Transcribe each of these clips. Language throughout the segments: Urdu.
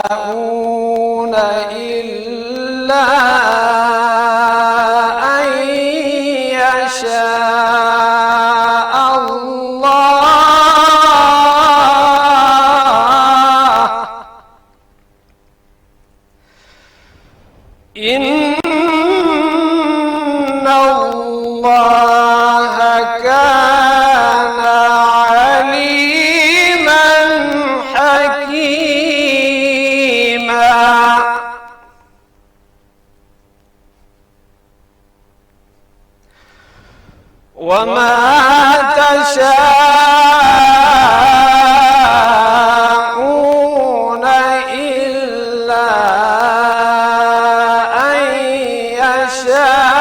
تشاءون إلا أن يشاء الله إن الله كان وما تشاءون إلا أن يشاء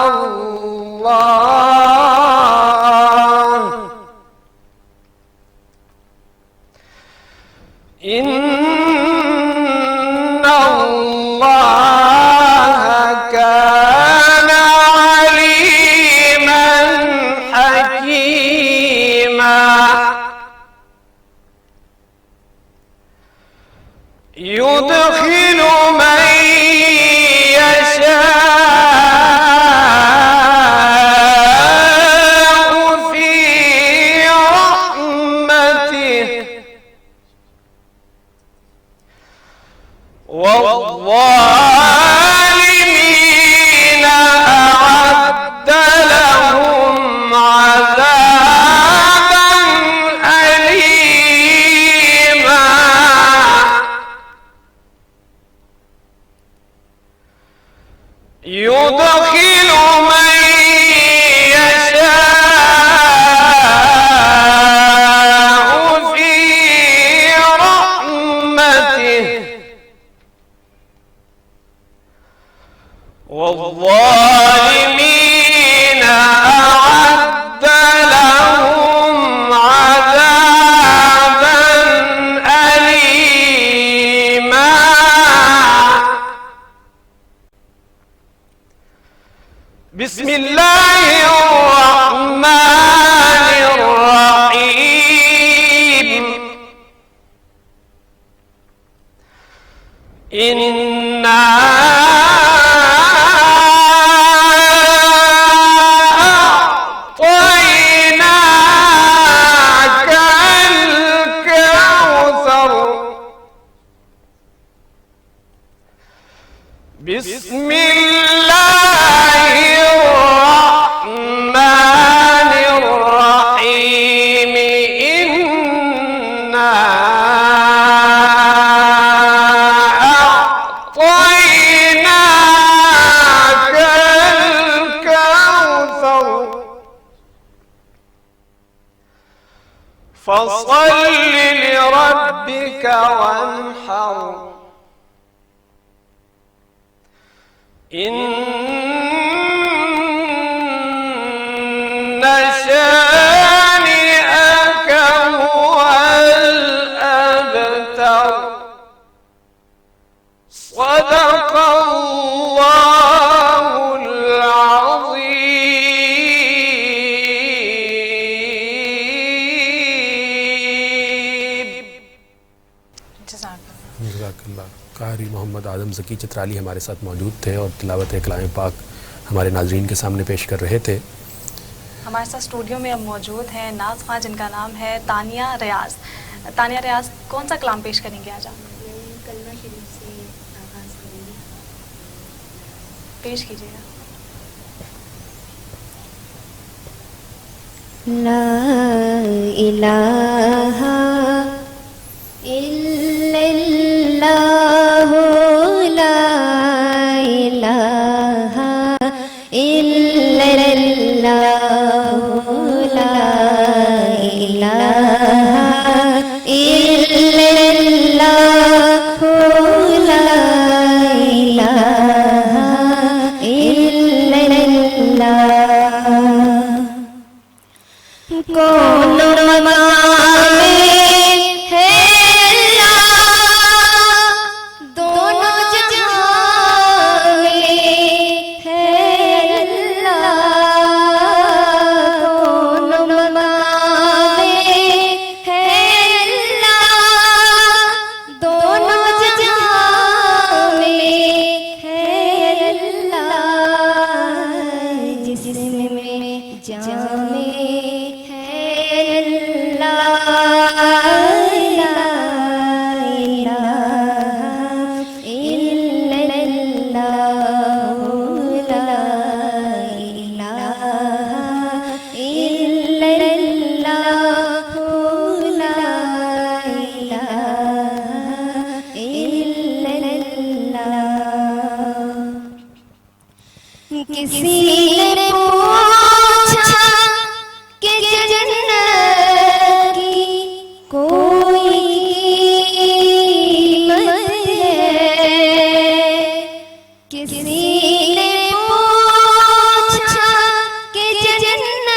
الله إن الله كان يدخل من يشاء في رحمته والظالمين أعد لهم عذابا أليما يدخل من يشاء في رحمته والظالمين أعد لهم عذابا أليما. بسم الله الرحمن الرحيم. إنا أعطيناك الكوثر. بسم الله الرحمن الرحيم. إنا أعطيناك الكوثر فصل لربك وانحر. إن شانئك هو الأبتر. صدق الله العظيم. جزاکاللہ. قاری محمد اعظم ذکی چترالی ہمارے ساتھ موجود تھے اور تلاوت کلام پاک ہمارے ناظرین کے سامنے پیش کر رہے تھے. ہمارے ساتھ اسٹوڈیو میں اب موجود ہیں ناز خواں جن کا نام ہے تانیہ ریاض. تانیہ ریاض کون سا کلام پیش کریں گے آج آپ؟ کلمہ شریف سے آغاز کریں گے. پیش کیجیے گا. لا الہ الا اللہ لا الہ الا اللہ لا الہ الا اللہ لا الہ الا اللہ. کون مقام ہے اللہ دونوں جہاں میں ہے اللہ. کون مقام ہے اللہ دونوں جہاں میں ہے اللہ. جسم میں جان کسی نے پوچھا کہ جنت کی کوئی قیمت ہے. کسی نے پوچھا کہ جنت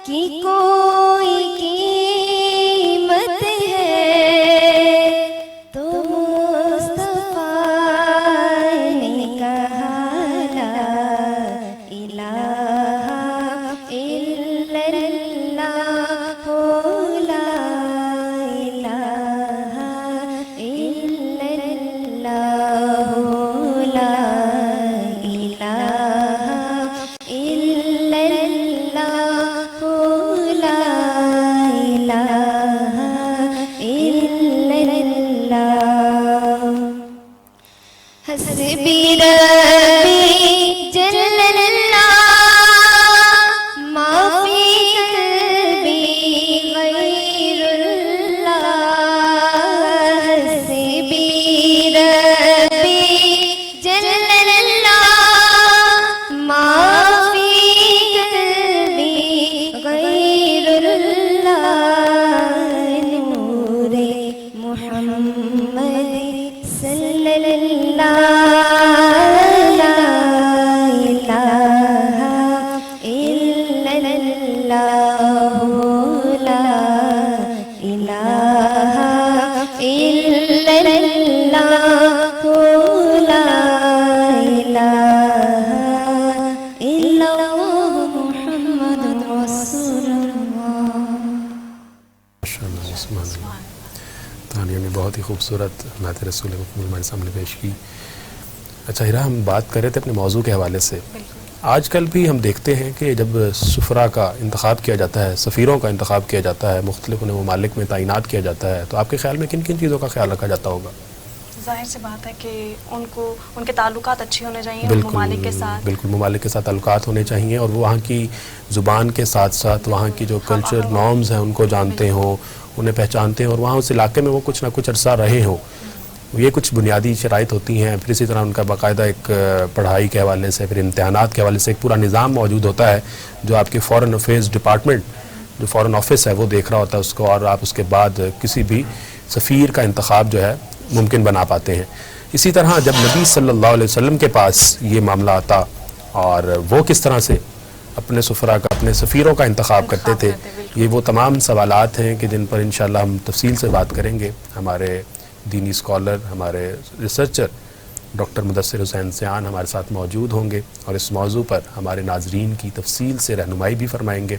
کی کوئی قیمت ہے. تو مصطفیٰ نے کہا حسبی ربی جل اللہ ما فی قلبی غیر اللہ. حسبی ربی جل اللہ إلا الله لا إله إلا الله محمد رسول الله. تانیہ نے بہت ہی خوبصورت نعت رسول مکمل ہمارے سامنے پیش کی. اچھا ہیرا، ہم بات کر رہے تھے اپنے موضوع کے حوالے سے. آج کل بھی ہم دیکھتے ہیں کہ جب سفراء کا انتخاب کیا جاتا ہے، سفیروں کا انتخاب کیا جاتا ہے، مختلف ممالک میں تعینات کیا جاتا ہے، تو آپ کے خیال میں کن کن چیزوں کا خیال رکھا جاتا ہوگا؟ ظاہر سی بات ہے کہ ان کے تعلقات اچھے ہونے چاہیے ممالک کے ساتھ. بالکل ممالک کے ساتھ تعلقات ہونے چاہیے، اور وہ وہاں کی زبان کے ساتھ ساتھ وہاں کی جو کلچر نارمز ہیں ان کو جانتے ہوں، انہیں پہچانتے ہیں، اور وہاں اس علاقے میں وہ کچھ نہ کچھ عرصہ رہے ہوں. یہ کچھ بنیادی شرائط ہوتی ہیں. پھر اسی طرح ان کا باقاعدہ ایک پڑھائی کے حوالے سے، پھر امتحانات کے حوالے سے ایک پورا نظام موجود ہوتا ہے جو آپ کے فارن افیئرز ڈپارٹمنٹ، جو فارن آفس ہے، وہ دیکھ رہا ہوتا ہے اس کو، اور آپ اس کے بعد کسی بھی سفیر کا انتخاب جو ہے ممکن بنا پاتے ہیں. اسی طرح جب نبی صلی اللہ علیہ وسلم کے پاس یہ معاملہ آتا اور وہ کس طرح سے اپنے سفراء کا، اپنے سفیروں کا انتخاب کرتے تھے، یہ وہ تمام سوالات ہیں کہ جن پر انشاءاللہ ہم تفصیل سے بات کریں گے. ہمارے دینی اسکالر، ہمارے ریسرچر ڈاکٹر مدثر حسین سیان ہمارے ساتھ موجود ہوں گے، اور اس موضوع پر ہمارے ناظرین کی تفصیل سے رہنمائی بھی فرمائیں گے،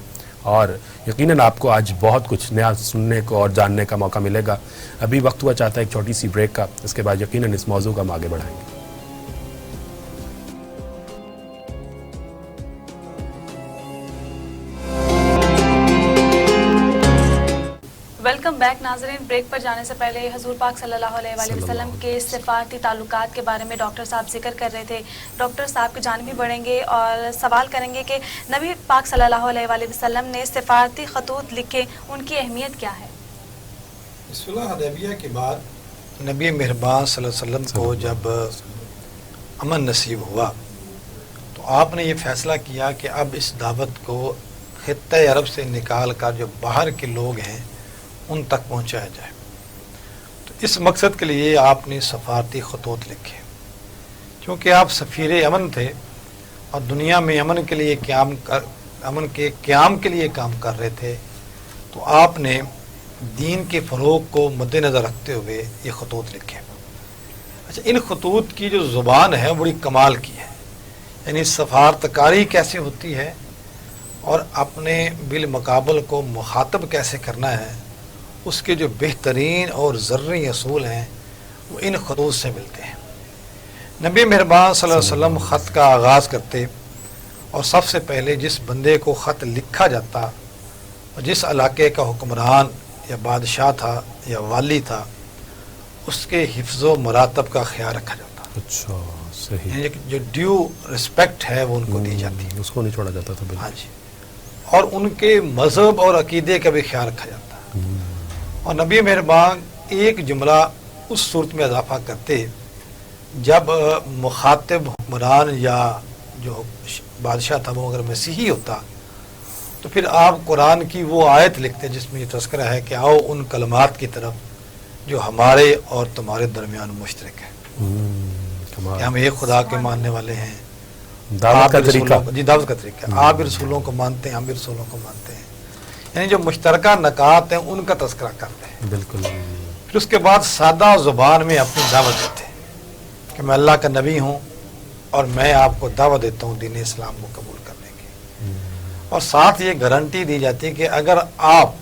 اور یقیناً آپ کو آج بہت کچھ نیا سننے کو اور جاننے کا موقع ملے گا. ابھی وقت ہوا چاہتا ہے ایک چھوٹی سی بریک کا، اس کے بعد یقیناً اس موضوع کا ہم آگے بڑھائیں گے. ویلکم بیک ناظرین. بریک پر جانے سے پہلے حضور پاک صلی اللہ علیہ وآلہ وسلم کے سفارتی تعلقات کے بارے میں ڈاکٹر صاحب ذکر کر رہے تھے. ڈاکٹر صاحب کی جانب بھی بڑھیں گے اور سوال کریں گے کہ نبی پاک صلی اللہ علیہ وآلہ وسلم نے سفارتی خطوط لکھے، ان کی اہمیت کیا ہے؟ صلح حدیبیہ کے بعد نبی مہربان صلی اللہ علیہ وسلم کو جب امن نصیب ہوا تو آپ نے یہ فیصلہ کیا کہ اب اس دعوت کو خطہ عرب سے نکال کر جو باہر کے لوگ ہیں ان تک پہنچایا جائے. تو اس مقصد کے لیے آپ نے سفارتی خطوط لکھے. کیونکہ آپ سفیر امن تھے اور دنیا میں امن کے لیے قیام کے لیے کام کر رہے تھے، تو آپ نے دین کے فروغ کو مد نظر رکھتے ہوئے یہ خطوط لکھے. اچھا، ان خطوط کی جو زبان ہے بڑی کمال کی ہے، یعنی سفارتکاری کیسے ہوتی ہے اور اپنے بالمقابل کو مخاطب کیسے کرنا ہے، اس کے جو بہترین اور ضروری اصول ہیں وہ ان خطوط سے ملتے ہیں. نبی مہربان صلی اللہ علیہ وسلم خط کا آغاز کرتے اور سب سے پہلے جس بندے کو خط لکھا جاتا اور جس علاقے کا حکمران یا بادشاہ تھا یا والی تھا، اس کے حفظ و مراتب کا خیال رکھا جاتا. اچھا، صحیح. یعنی جو ڈیو رسپیکٹ ہے وہ ان کو دی جاتی، اس کو نہیں چھوڑا جاتا تھا. ہاں جی. اور ان کے مذہب اور عقیدے کا بھی خیال رکھا جاتا. اور نبی مہربان ایک جملہ اس صورت میں اضافہ کرتے جب مخاطب حکمران یا جو بادشاہ تھا وہ اگر مسیحی ہوتا تو پھر آپ قرآن کی وہ آیت لکھتے جس میں یہ تذکرہ ہے کہ آؤ ان کلمات کی طرف جو ہمارے اور تمہارے درمیان مشترک ہے، کہ ہم ایک خدا کے ماننے والے ہیں. دعوت کا طریقہ، جی دعوت کا طریقہ، آپ بھی رسولوں کو مانتے ہیں، ہم بھی رسولوں کو مانتے ہیں. یعنی جو مشترکہ نکات ہیں ان کا تذکرہ کرتے ہیں. بالکل. پھر اس کے بعد سادہ زبان میں اپنی دعوت دیتے ہیں کہ میں اللہ کا نبی ہوں اور میں آپ کو دعوت دیتا ہوں دین اسلام کو قبول کرنے کی. اور ساتھ یہ گارنٹی دی جاتی ہے کہ اگر آپ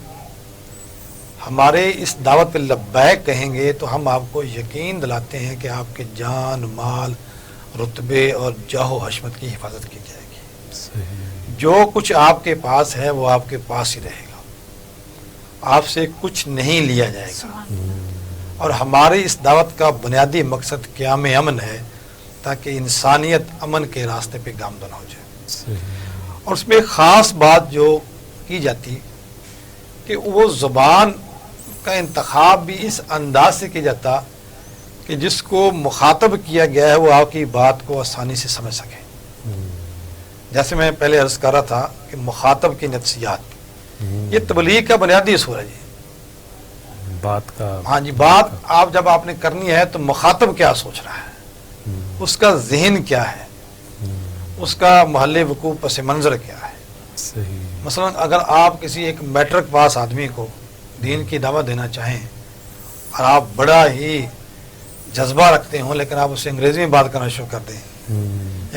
ہمارے اس دعوت پہ لبیک کہیں گے تو ہم آپ کو یقین دلاتے ہیں کہ آپ کے جان، مال، رتبے اور جاہ و حشمت کی حفاظت کی جائے گی. جو کچھ آپ کے پاس ہے وہ آپ کے پاس ہی رہے گا، آپ سے کچھ نہیں لیا جائے گا. اور ہماری اس دعوت کا بنیادی مقصد قیام امن ہے تاکہ انسانیت امن کے راستے پہ گامزن ہو جائے. اور اس میں خاص بات جو کی جاتی کہ وہ زبان کا انتخاب بھی اس انداز سے کیا جاتا کہ جس کو مخاطب کیا گیا ہے وہ آپ کی بات کو آسانی سے سمجھ سکے. جیسے میں پہلے عرض کر رہا تھا کہ مخاطب کی نفسیات یہ تبلیغ کا بنیادی اصول ہے جی. بات کا، ہاں جی، بات آپ جب آپ نے کرنی ہے تو مخاطب کیا سوچ رہا ہے، اس کا ذہن کیا ہے، اس کا محل وقوع پس منظر کیا ہے. صحیح. مثلا اگر آپ کسی ایک میٹرک پاس آدمی کو دین کی دعوت دینا چاہیں اور آپ بڑا ہی جذبہ رکھتے ہوں لیکن آپ اسے انگریزی میں بات کرنا شروع کر دیں،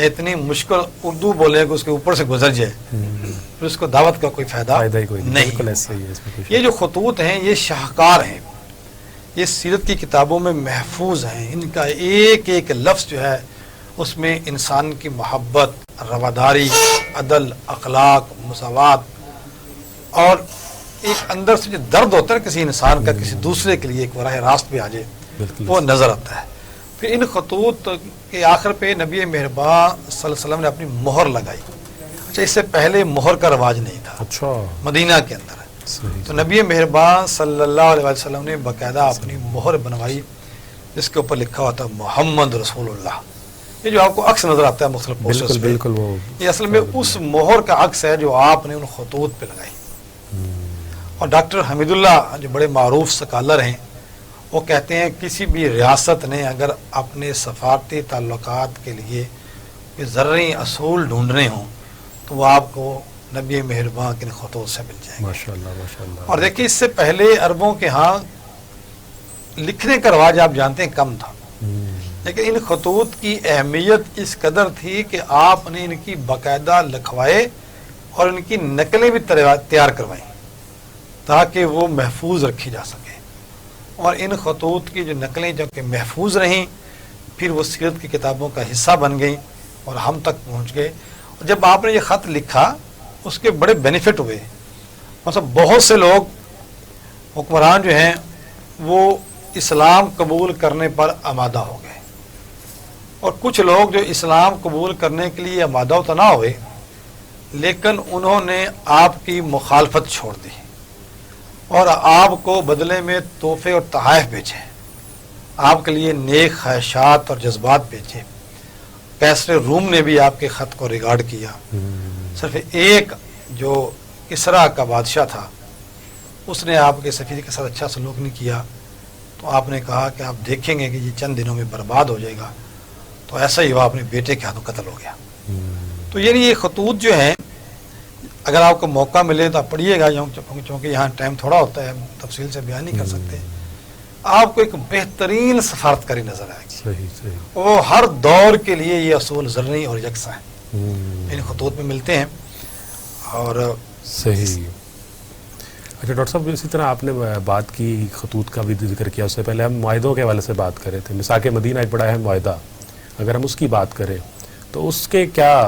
اتنی مشکل اردو بولے کہ اس کے اوپر سے گزر جائے، پھر اس کو دعوت کا کوئی فائدہ ہی کوئی نہیں۔ بالکل ایسا ہی ہے، اس میں کوئی یہ جو خطوط ہیں یہ شاہکار ہیں، یہ سیرت کی کتابوں میں محفوظ ہیں، ان کا ایک ایک لفظ جو ہے اس میں انسان کی محبت، رواداری، عدل، اخلاق، مساوات اور ایک اندر سے جو درد ہوتا ہے کسی انسان کا کسی دوسرے کے لیے ایک براہ راست بھی آ جائے بالکل وہ نظر آتا ہے۔ پھر ان خطوط کے آخر پہ نبی مہربان صلی اللہ علیہ وسلم نے اپنی مہر لگائی۔ اچھا، اس سے پہلے مہر کا رواج نہیں تھا اچھا مدینہ کے اندر، صحیح، تو نبی مہربان صلی اللہ علیہ وسلم نے باقاعدہ اپنی مہر بنوائی جس کے اوپر لکھا ہوتا ہے محمد رسول اللہ۔ یہ جو آپ کو عکس نظر آتا ہے مختلف بالکل پوسٹرز پہ، بالکل وہ یہ اصل میں اس مہر کا عکس ہے جو آپ نے ان خطوط پہ لگائی۔ اور ڈاکٹر حمید اللہ جو بڑے معروف سکالر ہیں وہ کہتے ہیں کسی بھی ریاست نے اگر اپنے سفارتی تعلقات کے لیے کوئی زرعی اصول ڈھونڈنے ہوں تو وہ آپ کو نبی مہربان کے خطوط سے مل جائیں گے۔ ماشاءاللہ ماشاءاللہ۔ اور دیکھیے اس سے پہلے عربوں کے ہاں لکھنے کا رواج آپ جانتے ہیں کم تھا، لیکن ان خطوط کی اہمیت اس قدر تھی کہ آپ نے ان کی باقاعدہ لکھوائے اور ان کی نقلیں بھی تیار کروائیں تاکہ وہ محفوظ رکھی جا سکے، اور ان خطوط کی جو نقلیں جو کہ محفوظ رہیں پھر وہ سیرت کی کتابوں کا حصہ بن گئیں اور ہم تک پہنچ گئے۔ اور جب آپ نے یہ خط لکھا اس کے بڑے بینیفٹ ہوئے، مطلب بہت سے لوگ حکمران جو ہیں وہ اسلام قبول کرنے پر آمادہ ہو گئے، اور کچھ لوگ جو اسلام قبول کرنے کے لیے آمادہ تو نہ ہوئے لیکن انہوں نے آپ کی مخالفت چھوڑ دی اور آپ کو بدلے میں تحفے اور تحائف بھیجے، آپ کے لیے نیک خواہشات اور جذبات بھیجے۔ کیسر روم نے بھی آپ کے خط کو ریگارڈ کیا۔ صرف ایک جو کسرا کا بادشاہ تھا اس نے آپ کے سفیر کے ساتھ اچھا سلوک نہیں کیا، تو آپ نے کہا کہ آپ دیکھیں گے کہ یہ چند دنوں میں برباد ہو جائے گا، تو ایسا ہی وہ اپنے بیٹے کے ہاتھوں قتل ہو گیا۔ تو یعنی یہ خطوط جو ہیں اگر آپ کو موقع ملے تو آپ پڑھیے گا، چونکہ یہاں ٹائم تھوڑا ہوتا ہے تفصیل سے بیان نہیں کر سکتے، آپ کو ایک بہترین سفارتکاری نظر آئے گی۔ صحیح صحیح، وہ ہر دور کے لیے یہ اصول زرعی اور یکساں ہیں، ان خطوط میں ملتے ہیں۔ اور صحیح۔ اچھا ڈاکٹر صاحب، اسی طرح آپ نے بات کی خطوط کا بھی ذکر کیا، اس سے پہلے ہم معاہدوں کے حوالے سے بات کر رہے تھے۔ میثاق مدینہ ایک بڑا اہم معاہدہ، اگر ہم اس کی بات کریں تو اس کے کیا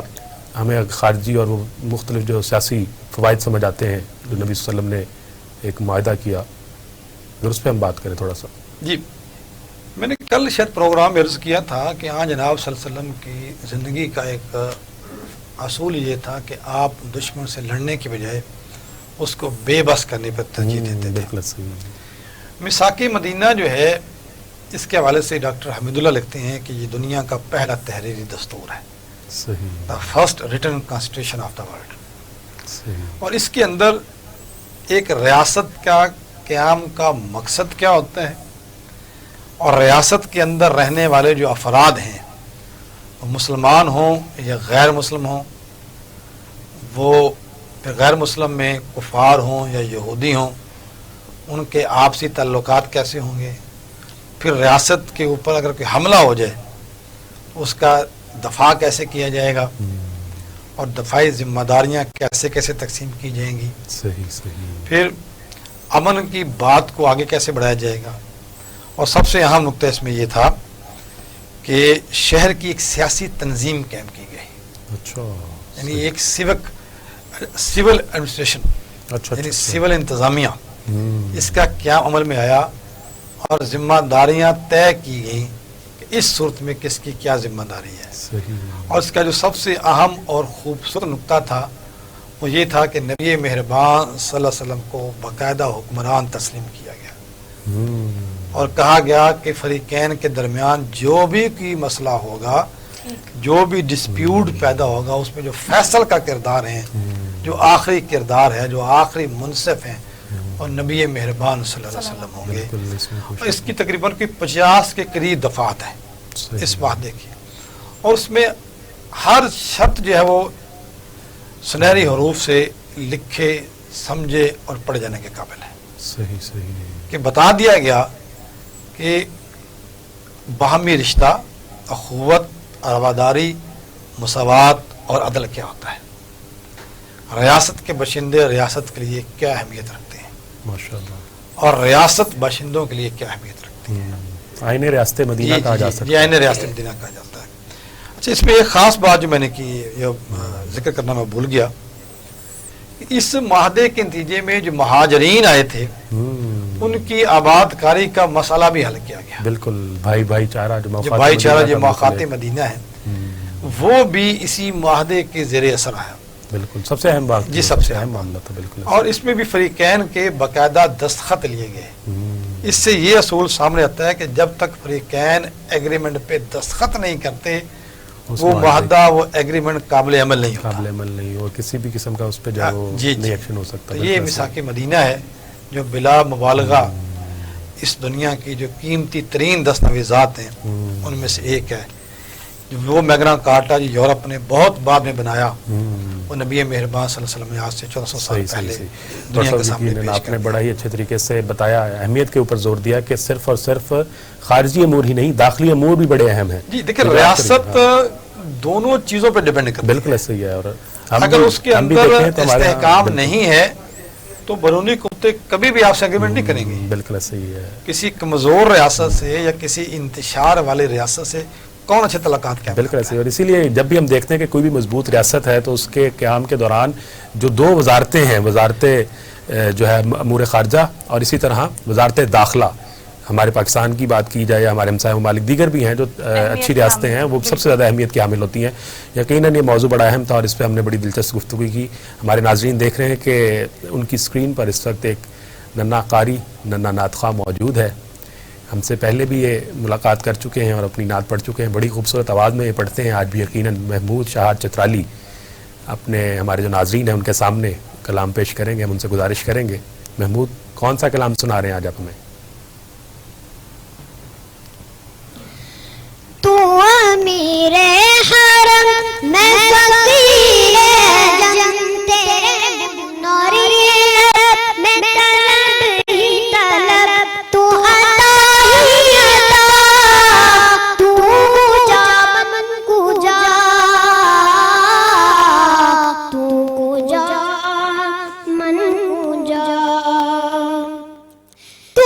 ہمیں خارجی اور وہ مختلف جو سیاسی فوائد سمجھ آتے ہیں جو نبی صلی اللہ علیہ وسلم نے ایک معاہدہ کیا، اگر اس پہ ہم بات کریں تھوڑا سا۔ جی، میں نے کل شاید پروگرام عرض کیا تھا کہ ہاں جناب صلی اللہ علیہ وسلم کی زندگی کا ایک اصول یہ تھا کہ آپ دشمن سے لڑنے کے بجائے اس کو بے بس کرنے پر ترجیح دیتے تھے۔ بالکل صحیح۔ میثاق مدینہ جو ہے اس کے حوالے سے ڈاکٹر حمید اللہ لکھتے ہیں کہ یہ دنیا کا پہلا تحریری دستور ہے، صحیح the first return constitution of the world. صحیح، اور اس کے اندر ایک ریاست کا قیام کا مقصد کیا ہوتا ہے، اور ریاست کے اندر رہنے والے جو افراد ہیں وہ مسلمان ہوں یا غیر مسلم ہوں، وہ غیر مسلم میں کفار ہوں یا یہودی ہوں، ان کے آپسی تعلقات کیسے ہوں گے، پھر ریاست کے اوپر اگر کوئی حملہ ہو جائے اس کا دفاع کیسے کیا جائے گا، اور دفاعی ذمہ داریاں کیسے کیسے تقسیم کی جائیں گی، صحیح صحیح، پھر امن کی بات کو آگے کیسے بڑھایا جائے گا، اور سب سے اہم نقطہ اس میں یہ تھا کہ شہر کی ایک سیاسی تنظیم قائم کی گئی، اچھا یعنی ایک سول ایڈمنسٹریشن، اچھا یعنی سول انتظامیہ، اس کا کیا عمل میں آیا اور ذمہ داریاں طے کی گئیں کہ اس صورت میں کس کی کیا ذمہ داری ہے۔ صحیح، اور اس کا جو سب سے اہم اور خوبصورت نقطہ تھا وہ یہ تھا کہ نبی مہربان صلی اللہ علیہ وسلم کو باقاعدہ حکمران تسلیم کیا گیا اور کہا گیا کہ فریقین کے درمیان جو بھی کوئی مسئلہ ہوگا، جو بھی ڈسپیوٹ پیدا ہوگا، اس میں جو فیصل کا کردار ہے، جو آخری کردار ہے، جو آخری منصف ہیں، اور نبی مہربان صلی اللہ علیہ وسلم ہوں گے۔ بالکل اس میں کوئی اور اس کی تقریباً 50 کے قریب دفعات ہیں صحیح، اس معاہدے کی، اور اس میں ہر شرط جو ہے وہ سنہری حروف سے لکھے، سمجھے اور پڑھے جانے کے قابل ہے۔ صحیح صحیح کہ بتا دیا گیا کہ باہمی رشتہ، اخوت، رواداری، مساوات اور عدل کیا ہوتا ہے، ریاست کے باشندے ریاست کے لیے کیا اہمیت رکھتے ہیں، ماشاء اللہ، اور ریاست باشندوں کے لیے کیا اہمیت رکھتی ہے. آئین ریاست مدینہ کہا جا سکتا یہ آئین ریاست مدینہ کہا جاتا ہے. اچھا، اس میں ایک خاص بات جو میں نے کی، یہ ذکر کرنا میں بھول گیا، اس معاہدے کے نتیجے میں جو مہاجرین آئے تھے ان کی آباد کاری کا مسئلہ بھی حل کیا گیا. بالکل، بھائی بھائی چارہ جو بھائی چارہ جو موقعات مدینہ ہے وہ بھی اسی معاہدے کے زیر اثر آیا. بالکل، سب سے اہم بات، جی سب سے اہم معاملہ تھا. بالکل، اور اس میں بھی فریقین کے باقاعدہ دستخط لیے گئے. اس سے یہ اصول سامنے آتا ہے کہ جب تک فریقین ایگریمنٹ پہ دستخط نہیں کرتے وہ معاہدہ، وہ ایگریمنٹ قابل عمل نہیں ہوتا، قابل عمل نہیں، اور کسی بھی قسم کا اس پہ جو نہیں ایکشن ہو سکتا. یہ میثاق مدینہ ہے جو بلا مبالغہ اس دنیا کی جو قیمتی ترین دستاویزات ہیں ان میں سے ایک ہے. وہ میگنا کارٹا جو یورپ نے بہت بعد میں بنایا، وہ نبی مہربان صلی اللہ علیہ وسلم نے آج سے 1400 سال پہلے دنیا کے سامنے پیش آپ نے کر بڑا ہی اچھے طریقے سے بتایا، اہمیت کے اوپر زور دیا کہ صرف اور صرف خارجی امور ہی نہیں، داخلی امور بھی بڑے اہم ہیں. جی دیکھیں، ریاست دونوں چیزوں پہ ڈیپینڈ کرتی ہے. بالکل ایسا ہی ہے، اور اگر اس کے اندر استحکام نہیں ہے تو بیرونی قوتیں کبھی بھی آپ سے ایگریمنٹ نہیں کریں گے. بالکل ایسا ہی ہے. کسی کمزور ریاست سے یا کسی انتشار والے ریاست سے کون اچھے تعلقات کیا؟ بالکل ایسے. اور اسی لیے جب بھی ہم دیکھتے ہیں کہ کوئی بھی مضبوط ریاست ہے تو اس کے قیام کے دوران جو دو وزارتیں ہیں، وزارت جو ہے امور خارجہ اور اسی طرح وزارت داخلہ، ہمارے پاکستان کی بات کی جائے، ہمارے ہمسایہ ممالک دیگر بھی ہیں جو اچھی ریاستیں ہیں، وہ سب سے زیادہ اہمیت کی حامل ہوتی ہیں. یقیناً یہ موضوع بڑا اہم تھا اور اس پہ ہم نے بڑی دلچسپ گفتگو کی. ہمارے ناظرین دیکھ رہے ہیں کہ ان کی اسکرین پر اس وقت ایک ننھا قاری، ننھا نعت خواہ موجود ہے. ہم سے پہلے بھی یہ ملاقات کر چکے ہیں اور اپنی نعت پڑھ چکے ہیں. بڑی خوبصورت آواز میں یہ پڑھتے ہیں. آج بھی یقیناً محمود شہاد چترالی اپنے ہمارے جو ناظرین ہیں ان کے سامنے کلام پیش کریں گے. ہم ان سے گزارش کریں گے، محمود کون سا کلام سنا رہے ہیں آج آپ ہمیں؟ تو امیر حرم میں فقیر جم تیرے نوری میں طلب ہی طلب، تو عطا ہی عطا، تو جا من کو جا، تو جا من کو جا، تو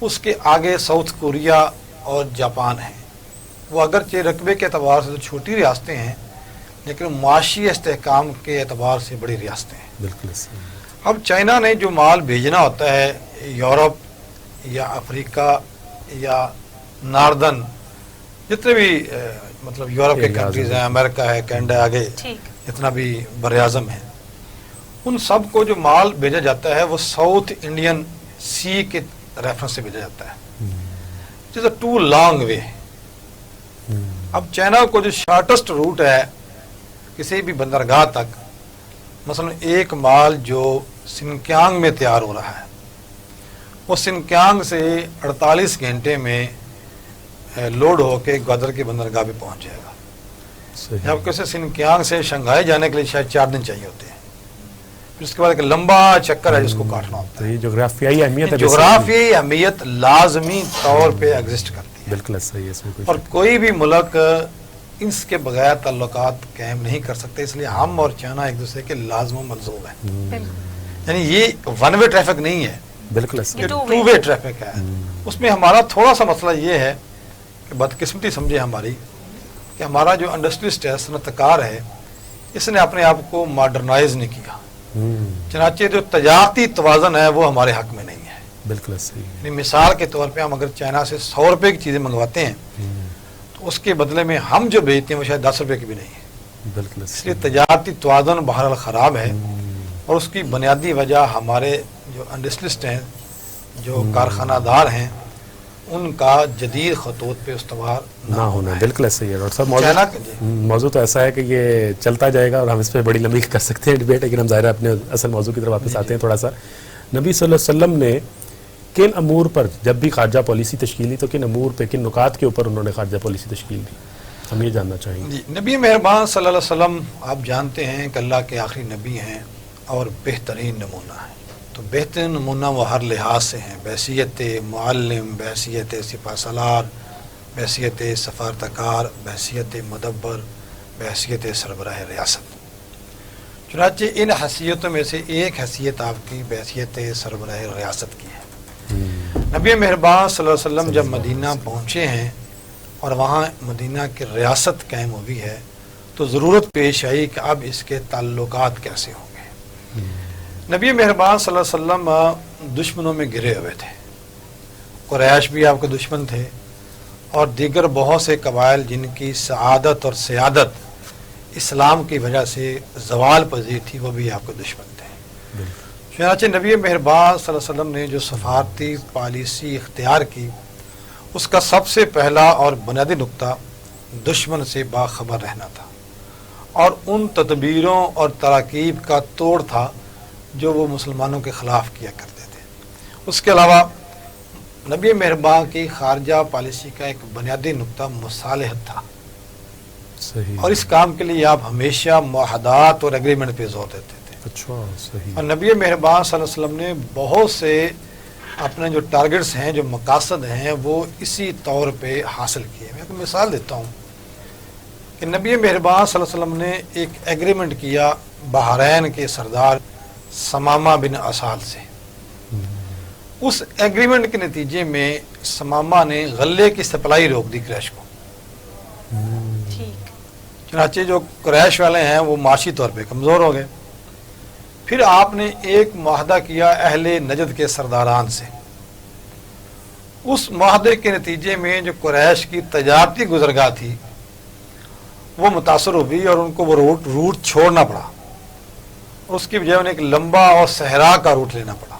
اس کے آگے ساؤتھ کوریا اور جاپان ہیں. وہ اگرچہ رقبے کے اعتبار سے تو چھوٹی ریاستیں ہیں لیکن معاشی استحکام کے اعتبار سے بڑی ریاستیں ہیں. بالکل صحیح. اب چائنا نے جو مال بھیجنا ہوتا ہے یورپ یا افریقہ یا ناردن جتنے بھی مطلب یورپ کے کنٹریز ہیں، امریکہ ہے، کینیڈا، آگے جتنا بھی بر اعظم ہے، ان سب کو جو مال بھیجا جاتا ہے وہ ساؤتھ انڈین سی کے ریفرنس سے بھیجا جاتا ہے. It is a too long way. اب چائنا کو جو شارٹسٹ روٹ ہے کسی بھی بندرگاہ تک، مثلا ایک مال جو سنکیانگ میں تیار ہو رہا ہے وہ سنکیانگ سے 48 گھنٹے میں لوڈ ہو کے گوادر کی بندرگاہ بھی پہنچ جائے گا. جب کسی سنکیانگ سے شنگھائی جانے کے لیے شاید 4 دن چاہیے ہوتے ہیں. پھر اس کے بعد ایک لمبا چکر ہے جس کو کاٹنا ہوتا ہے. جغرافیائی اہمیت ہے، جغرافیائی اہمیت لازمی طور پہ ایگزسٹ کرتی ہے. بالکل صحیح ہے. اس میں اور کوئی بھی ملک اس کے بغیر تعلقات قائم نہیں کر سکتے. اس لیے ہم اور چائنا ایک دوسرے کے لازم و ملزوم ہیں. یعنی یہ ون وے ٹریفک نہیں ہے، بالکل ٹو وے ٹریفک ہے. اس میں ہمارا تھوڑا سا مسئلہ یہ ہے کہ بدقسمتی سمجھے ہماری کہ ہمارا جو انڈسٹریسٹ ہے، صنعت کار ہے، اس نے اپنے آپ کو ماڈرنائز نہیں کیا. چنانچہ جو تجارتی توازن ہے وہ ہمارے حق میں نہیں ہے. بالکل صحیح. یعنی مثال کے طور پہ ہم اگر چائنا سے 100 روپے کی چیزیں منگواتے ہیں تو اس کے بدلے میں ہم جو بھیجتے ہیں وہ شاید 10 روپے کی بھی نہیں ہے. بالکل. اس لیے تجارتی توازن بہرحال خراب ہے اور اس کی بنیادی وجہ ہمارے جو انڈسٹریسٹ ہیں، جو کارخانہ دار ہیں، ان کا جدید خطوط پہ استوار نہ ہونا. بالکل صحیح ہے ڈاکٹر صاحب. موضوع تو ایسا ہے کہ یہ چلتا جائے گا اور ہم اس پہ بڑی لمبی کر سکتے ہیں ڈبیٹ، لیکن ہم ظاہر ہے اپنے اصل موضوع کی طرف واپس آتے ہیں. تھوڑا سا نبی صلی اللہ علیہ وسلم نے کن امور پر جب بھی خارجہ پالیسی تشکیل دی تو کن امور پہ، کن نکات کے اوپر انہوں نے خارجہ پالیسی تشکیل دی؟ ہم یہ جاننا چاہیں گے. نبی مہربان صلی اللہ علیہ وسلم آپ جانتے ہیں کہ اللہ کے آخری نبی ہیں اور بہترین نمونہ ہیں. تو بہترین نمونہ وہ ہر لحاظ سے ہیں، بحیثیت معلم، بحیثیت سپہ سالار، بحیثیت سفارتکار، بحیثیت مدبر، بحیثیت سربراہ ریاست. چنانچہ ان حیثیتوں میں سے ایک حیثیت آپ کی بحیثیت سربراہ ریاست کی ہے. نبی مہربان صلی اللہ علیہ وسلم جب مدینہ پہنچے ہیں اور وہاں مدینہ کی ریاست قائم ہوئی ہے تو ضرورت پیش آئی کہ اب اس کے تعلقات کیسے ہوں گے. نبی مہربان صلی اللہ علیہ وسلم دشمنوں میں گرے ہوئے تھے. قریش بھی آپ کے دشمن تھے اور دیگر بہت سے قبائل جن کی سعادت اور سیادت اسلام کی وجہ سے زوال پذیر تھی وہ بھی آپ کے دشمن تھے. چنانچہ نبی مہربان صلی اللہ علیہ وسلم نے جو سفارتی پالیسی اختیار کی اس کا سب سے پہلا اور بنیادی نقطہ دشمن سے باخبر رہنا تھا اور ان تدبیروں اور تراکیب کا توڑ تھا جو وہ مسلمانوں کے خلاف کیا کرتے تھے. اس کے علاوہ نبی مہربان کی خارجہ پالیسی کا ایک بنیادی نقطہ مصالحت تھا. صحیح. اور اس کام کے لیے آپ ہمیشہ معاہدات اور ایگریمنٹ پہ زور دیتے تھے. اچھا صحیح. اور نبی مہربان صلی اللہ علیہ وسلم نے بہت سے اپنے جو ٹارگٹس ہیں، جو مقاصد ہیں، وہ اسی طور پہ حاصل کیے. میں ایک مثال دیتا ہوں کہ نبی مہربان صلی اللہ علیہ وسلم نے ایک ایگریمنٹ کیا بحرین کے سردار سمامہ بن اسال سے. اس ایگریمنٹ کے نتیجے میں سمامہ نے غلے کی سپلائی روک دی قریش کو. چنانچہ جو قریش والے ہیں وہ معاشی طور پہ کمزور ہو گئے. پھر آپ نے ایک معاہدہ کیا اہل نجد کے سرداران سے. اس معاہدے کے نتیجے میں جو قریش کی تجارتی گزرگاہ تھی وہ متاثر ہوئی اور ان کو وہ روٹ چھوڑنا پڑا. اس کی بجائے انہیں ایک لمبا اور صحرا کا روٹ لینا پڑا.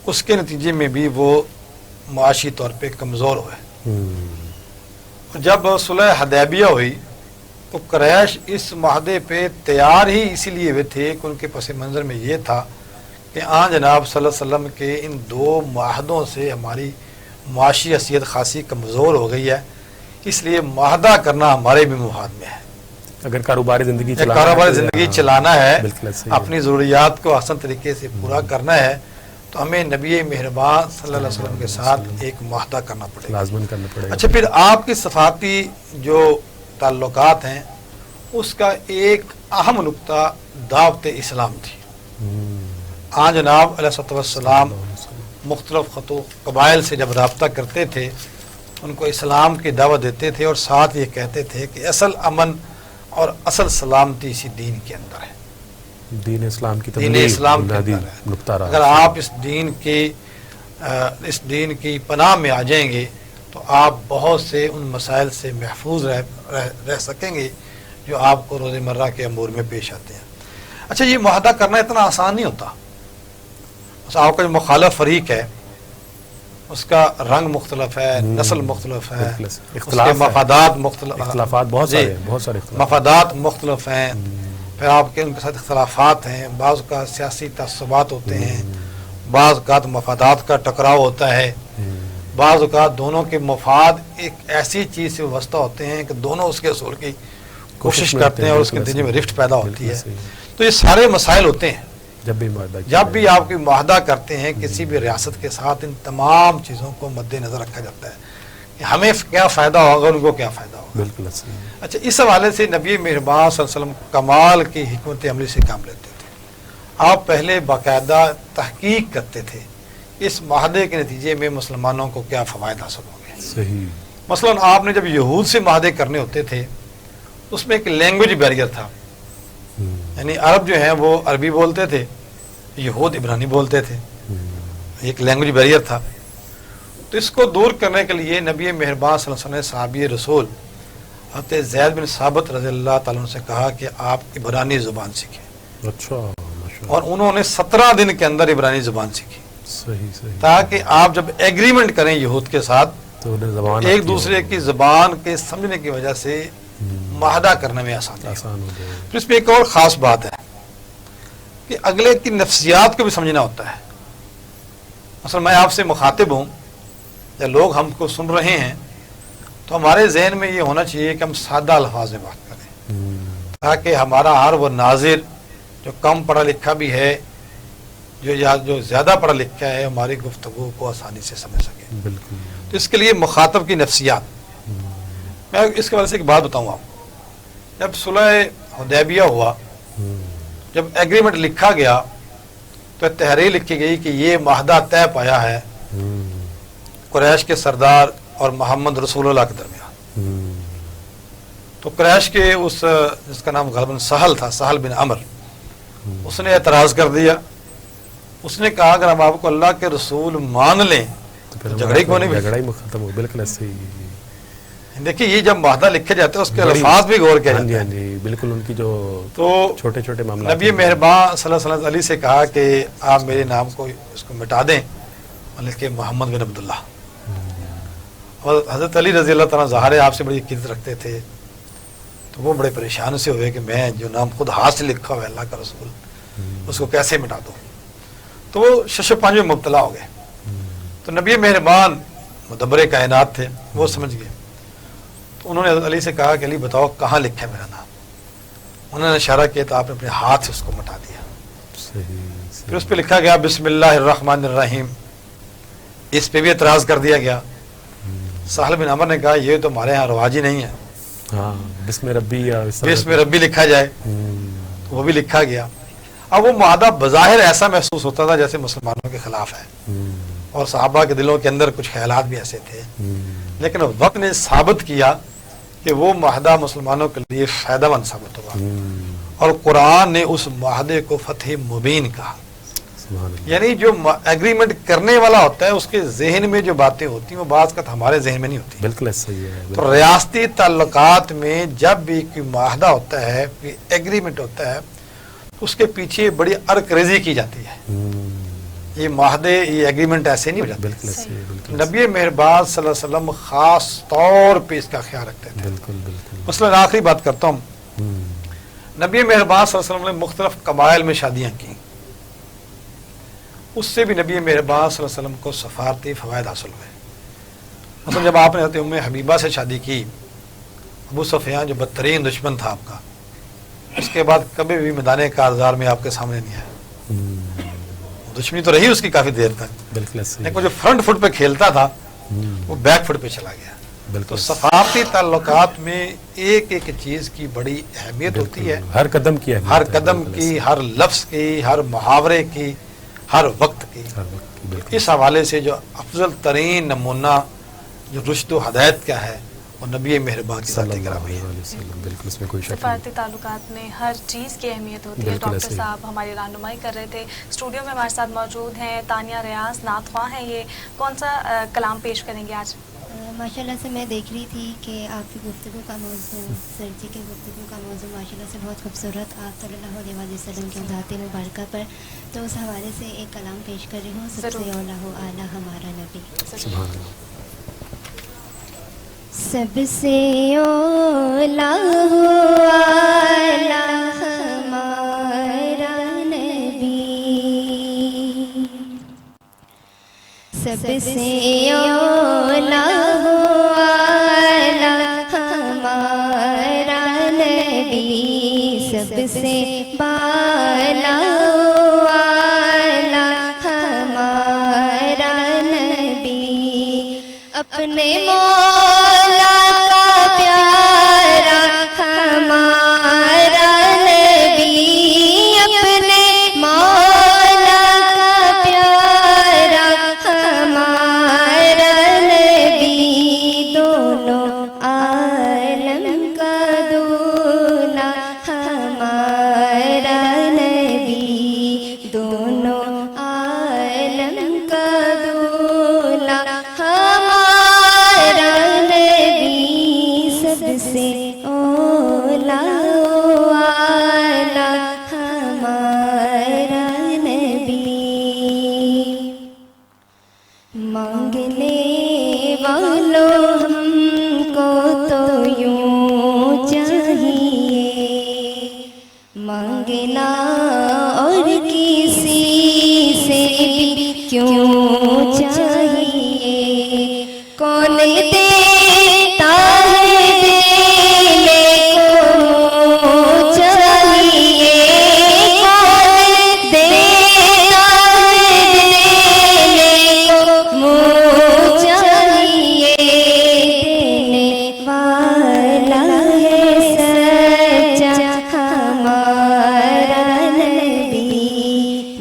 اس کے نتیجے میں بھی وہ معاشی طور پہ کمزور ہوئے. جب صلح حدیبیہ ہوئی تو قریش اس معاہدے پہ تیار ہی اسی لیے ہوئے تھے کہ ان کے پس منظر میں یہ تھا کہ آن جناب صلی اللہ علیہ وسلم کے ان 2 معاہدوں سے ہماری معاشی حیثیت خاصی کمزور ہو گئی ہے، اس لیے معاہدہ کرنا ہمارے بھی مفاد میں ہے. اگر کاروباری زندگی چلانا ہے، اپنی ضروریات کو آسان طریقے سے پورا کرنا ہے تو ہمیں نبی مہربان صلی اللہ علیہ وسلم کے ساتھ ایک معاہدہ کرنا پڑے گا. اچھا، پھر آپ کی صفاتی جو تعلقات ہیں اس کا ایک اہم نقطہ دعوت اسلام تھی. آن جناب علیہ السلام مختلف قبائل سے جب رابطہ کرتے تھے ان کو اسلام کی دعوت دیتے تھے اور ساتھ یہ کہتے تھے کہ اصل امن اور اصل سلامتی اسی دین کے اندر ہے، دین اسلام کی دین اسلام کے اندر ہے۔ اگر آپ اس دین کی پناہ میں آ جائیں گے تو آپ بہت سے ان مسائل سے محفوظ رہ سکیں گے جو آپ کو روزمرہ کے امور میں پیش آتے ہیں۔ اچھا، یہ معاہدہ کرنا اتنا آسان نہیں ہوتا۔ آپ کا جو مخالف فریق ہے اس کا رنگ مختلف ہے، نسل مختلف ہے، اس کے مفادات مختلف، اختلافات بہت سارے مفادات مختلف ہیں، پھر آپ کے ان کے ساتھ اختلافات ہیں، بعض کا سیاسی تعصبات ہوتے ہیں، بعض اوقات مفادات کا ٹکراؤ ہوتا ہے، بعض اوقات دونوں کے مفاد ایک ایسی چیز سے وابستہ ہوتے ہیں کہ دونوں اس کے اصول کی کوشش کرتے ہیں اور اس کے نتیجے میں رفٹ پیدا ہوتی ہے۔ تو یہ سارے مسائل ہوتے ہیں جب بھی آپ کی معاہدہ کرتے ہیں کسی بھی ریاست کے ساتھ، ان تمام چیزوں کو مد نظر رکھا جاتا ہے کہ ہمیں کیا فائدہ ہوگا، ان کو کیا فائدہ ہوگا۔ بالکل۔ اچھا، اس حوالے سے نبی مہربان صلی اللہ علیہ وسلم کمال کی حکمت عملی سے کام لیتے تھے۔ آپ پہلے باقاعدہ تحقیق کرتے تھے اس معاہدے کے نتیجے میں مسلمانوں کو کیا فوائد حاصل ہوں گے۔ صحیح۔ مثلاً آپ نے جب یہود سے معاہدے کرنے ہوتے تھے اس میں ایک لینگویج بیریئر تھا، یعنی عرب جو ہیں وہ عربی بولتے تھے، یہود عبرانی بولتے تھے، ایک لینگویج بیریئر تھا۔ تو اس کو دور کرنے کے لیے نبی مہربان صلی اللہ علیہ وسلم نے صحابی رسول حضرت زید بن ثابت رضی اللہ تعالیٰ عنہ سے کہا کہ آپ عبرانی زبان سیکھیں۔ اچھا، اور انہوں نے 17 دن کے اندر عبرانی زبان سیکھی، صحیح، تاکہ آپ جب ایگریمنٹ کریں یہود کے ساتھ تو ایک دوسرے کی زبان کے سمجھنے کی وجہ سے معاہدہ کرنے میں آسان ہو جائے۔ پھر اس میں ایک اور خاص بات ہے کہ اگلے کی نفسیات کو بھی سمجھنا ہوتا ہے۔ مثلا میں آپ سے مخاطب ہوں یا لوگ ہم کو سن رہے ہیں تو ہمارے ذہن میں یہ ہونا چاہیے کہ ہم سادہ الفاظ میں بات کریں تاکہ ہمارا ہر وہ ناظر جو کم پڑھا لکھا بھی ہے جو زیادہ پڑھا لکھا ہے ہماری گفتگو کو آسانی سے سمجھ سکے۔ بالکل۔ تو اس کے لیے مخاطب کی نفسیات، میں اس کے وجہ سے ایک بات بتاؤں آپ کو۔ جب صلح حدیبیہ ہوا، جب ایگریمنٹ لکھا گیا تو تحریر لکھی گئی کہ یہ معاہدہ طے پایا ہے قریش کے سردار اور محمد رسول اللہ کے درمیان۔ تو قریش کے اس جس کا نام غالباً سہل تھا، سہل بن عمر، اس نے اعتراض کر دیا۔ اس نے کہا اگر ہم آپ کو اللہ کے رسول مان لیں تو جھگڑے کیوں نہیں؟ جھگڑا ہی ختم ہو۔ بالکل ایسے ہی۔ دیکھیے یہ جب معاہدہ لکھے جاتے ہیں اس کے الفاظ بھی غور کیا جاتا ہے۔ جی بالکل، ان کی جو تو چھوٹے چھوٹے معاملات، نبی مہربان صلی اللہ علیہ وسلم علی سے کہا کہ آپ میرے نام کو اس کو مٹا دیں، مطلب کہ محمد بن عبداللہ۔ اور حضرت علی رضی اللہ تعالیٰ ظاہر ہے آپ سے بڑی عقیدت رکھتے تھے، تو وہ بڑے پریشان سے ہوئے کہ میں جو نام خود ہاتھ سے لکھا ہوا ہے اللہ کا رسول، اس کو کیسے مٹا دوں۔ تو وہ شش و پنج میں مبتلا ہو گئے۔ تو نبی مہربان مدبر کائنات تھے، وہ سمجھ گئے۔ تو انہوں نے حضرت علی سے کہا کہ علی بتاؤ کہاں لکھا ہے میرا نام۔ انہوں نے اشارہ کیا تو آپ نے اپنے ہاتھ سے اس کو مٹا دیا۔ پھر اس پہ لکھا گیا بسم اللہ الرحمن الرحیم، اس پہ بھی اعتراض کر دیا گیا۔ سہل بن عمر نے کہا یہ تو ہمارے ہاں رواج ہی نہیں ہے، بسم ربی یا بسم ربی لکھا جائے، تو وہ بھی لکھا گیا۔ اب وہ معاہدہ بظاہر ایسا محسوس ہوتا تھا جیسے مسلمانوں کے خلاف ہے، اور صحابہ کے دلوں کے اندر کچھ خیالات بھی ایسے تھے، لیکن وقت نے ثابت کیا کہ وہ معاہدہ مسلمانوں کے لیے فائدہ مند ثابت ہوا، اور قرآن نے اس معاہدے کو فتح مبین کہا۔ یعنی جو ایگریمنٹ کرنے والا ہوتا ہے اس کے ذہن میں جو باتیں ہوتی ہیں وہ بعض کا ہمارے ذہن میں نہیں ہوتی۔ بالکل صحیح ہے۔ تو ریاستی تعلقات میں جب بھی کوئی معاہدہ ہوتا ہے، کوئی ایگریمنٹ ہوتا ہے، اس کے پیچھے بڑی ارکریزی کی جاتی ہے۔ یہ معاہدے، یہ ایگریمنٹ ایسے نہیں ہو جاتے۔ بالکل۔ نبی مہربان صلی اللہ علیہ وسلم خاص طور پہ اس کا خیال رکھتے تھے۔ بالکل بالکل۔ مثلاً آخری بات کرتا ہوں، نبی مہربان صلی اللہ علیہ وسلم نے مختلف قبائل میں شادیاں کی، اس سے بھی نبی مہربان صلی اللہ علیہ وسلم کو سفارتی فوائد حاصل ہوئے۔ مثلا جب آپ نے حضرت ام حبیبہ سے شادی کی، ابو سفیان جو بدترین دشمن تھا آپ کا، اس کے بعد کبھی بھی میدان کارزار میں آپ کے سامنے نہیں آیا۔ دشمنی تو رہی اس کی کافی دیر تک، بالکل، لیکن جو فرنٹ فٹ پہ کھیلتا تھا وہ بیک فٹ پہ چلا گیا۔ تو سفارتی تعلقات میں ایک ایک چیز کی بڑی اہمیت ہوتی ہے، ہر قدم کی، ہر قدم کی، ہر لفظ کی، ہر محاورے کی، ہر وقت کی. بالکل اس حوالے سے جو افضل ترین نمونہ جو رشد و ہدایت کا ہے وہ نبی مہربان کی ذات گرامی ہے. بالکل اس میں کوئی شک نہیں. سفارتی تعلقات میں ہر چیز کی اہمیت ہوتی ہے. ڈاکٹر صاحب ہماری رہنمائی کر رہے تھے. اسٹوڈیو میں ہمارے ساتھ موجود ہیں تانیہ ریاض، نعت خواں ہیں. یہ کون سا کلام پیش کریں گے آج؟ ماشاءاللہ سے میں دیکھ رہی تھی کہ آپ کی گفتگو کا موضوع، سر جی کے گفتگو کا موضوع ماشاءاللہ سے بہت خوبصورت، آپ صلی اللہ علیہ وسلم کی ذات مبارکہ پر، تو اس حوالے سے ایک کلام پیش کر رہی ہوں. سب سے اولا ہو اعلیٰ ہمارا نبی. سبحان اللہ. سب سے اولا ہو اعلیٰ ہمارا نبی، سب سے اولا ہو اعلیٰ ہمارا نبی، سب سے بالا ہو اعلیٰ ہمارا نبی، اپنے مولا کا پیارا ہمارا نبی، اپنے مولا کا پیارا ہمارا نبی، دونوں عالم کا دولا ہمارا نبی، دونوں عالم کا دولا ہمارا نبی، سب سے اولا اعلیٰ ہمارا نبی. مانگنے والوں ہم کو تو یوں چاہیے، مانگنا اور کسی سے بھی کیوں چاہیے، کون دیتا ہے دینے کو چاہیے، کون دیتا ہے دینے کو چاہیے، دینے والا ہے سچا ہمارا نبی،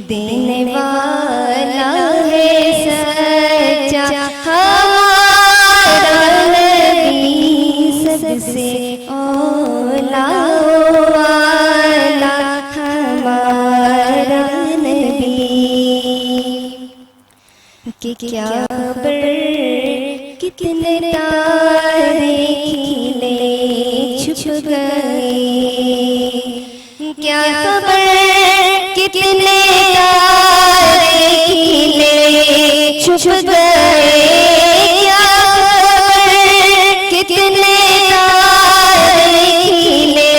دینے والا ہے سچا ہمارا نبی، سب سے اولا اعلیٰ ہمارا نبی. کہ کیا خبر کتنے تارے کھلے چھپ گئے، کیا خبر کتنے تارے کھلے چھپ گئے، کیا خبر کتنے تارے کھلے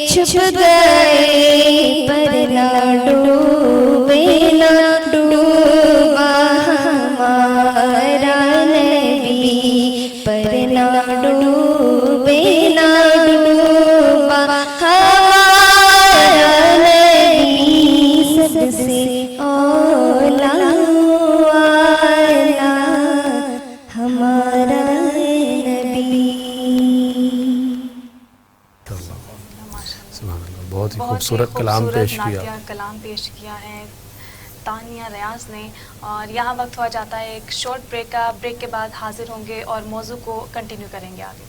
چھپ گئے، پر نہ ڈوبے نہ ڈوبا ہمارا نبی، پر نہ ڈوبے نہ ڈوبا ہمارا نبی، سب سے اولا اعلیٰ ہمارا نبی. سبحان اللہ. بہت ہی خوبصورت کلام پیش کیا. کلام پیش کیا ہے تانیہ ریاض نے. اور یہاں وقت ہوا جاتا ہے ایک شارٹ بریک کا. بریک کے بعد حاضر ہوں گے اور موضوع کو کنٹینیو کریں گے آگے.